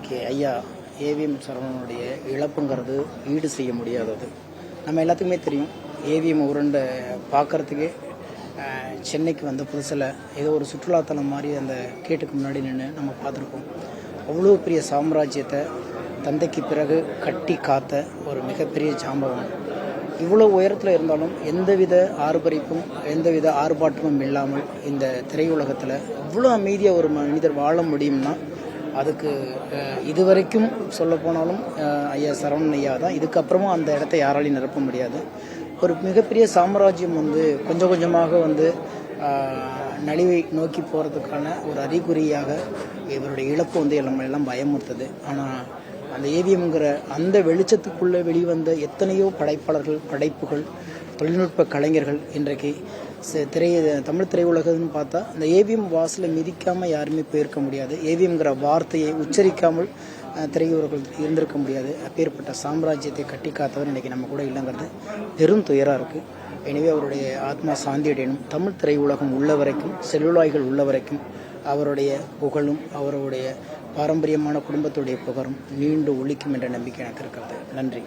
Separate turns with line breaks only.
இன்னைக்கு ஐயா ஏவிஎம் சரவணனுடைய இழப்புங்கிறது ஈடு செய்ய முடியாதது. நம்ம எல்லாத்துக்குமே தெரியும், ஏவிஎம் உருண்டை பார்க்கறதுக்கே சென்னைக்கு வந்த புதுசில் ஏதோ ஒரு சுற்றுலாத்தலம் மாதிரி அந்த கேட்டுக்கு முன்னாடி நின்று நம்ம பார்த்துருக்கோம். அவ்வளோ பெரிய சாம்ராஜ்யத்தை தந்தைக்கு பிறகு கட்டி காத்த ஒரு மிகப்பெரிய ஜாம்பவான். இவ்வளோ உயரத்தில் இருந்தாலும் எந்தவித ஆர்ப்பரிப்பும் எந்தவித ஆர்ப்பாட்டமும் இல்லாமல் இந்த திரையுலகத்தில் இவ்வளோ அமைதியாக ஒரு மனிதர் வாழ முடியும்னா அதுக்கு இதுவரைக்கும் சொல்ல போனாலும் ஐயா சரவணன் ஐயா தான். இதுக்கப்புறமும் அந்த இடத்த யாராலையும் நிரப்ப முடியாது. ஒரு மிகப்பெரிய சாம்ராஜ்யம் கொஞ்சம் கொஞ்சமாக நலிவை நோக்கி போகிறதுக்கான ஒரு அறிகுறியாக இவருடைய இழப்பு நம்ம எல்லாம் பயமுறுத்துது. ஆனால் அந்த ஏவிஎம்ங்கிற அந்த வெளிச்சத்துக்குள்ளே வெளிவந்த எத்தனையோ படைப்பாளர்கள், படைப்புகள், தொழில்நுட்ப கலைஞர்கள் இன்றைக்கு தமிழ் திரையுலகம்னு பார்த்தா இந்த ஏவிஎம் வாசலை மிதிக்காமல் யாருமே போயிருக்க முடியாது. ஏவிஎம்ங்கிற வார்த்தையை உச்சரிக்காமல் திரையுலகள் இருந்திருக்க முடியாது. அப்பேற்பட்ட சாம்ராஜ்யத்தை கட்டி காத்தவர் இன்றைக்கி நம்ம கூட இல்லைங்கிறது பெரும் துயராக இருக்குது. எனவே அவருடைய ஆத்மா சாந்தி அடையணும். தமிழ் திரையுலகம் உள்ள வரைக்கும், செல்லுலாய்கள் உள்ள வரைக்கும் அவருடைய புகழும் அவருடைய பாரம்பரியமான குடும்பத்துடைய புகழும் நீண்டு ஒழிக்கும் என்ற நம்பிக்கை எனக்கு இருக்கிறது. நன்றி.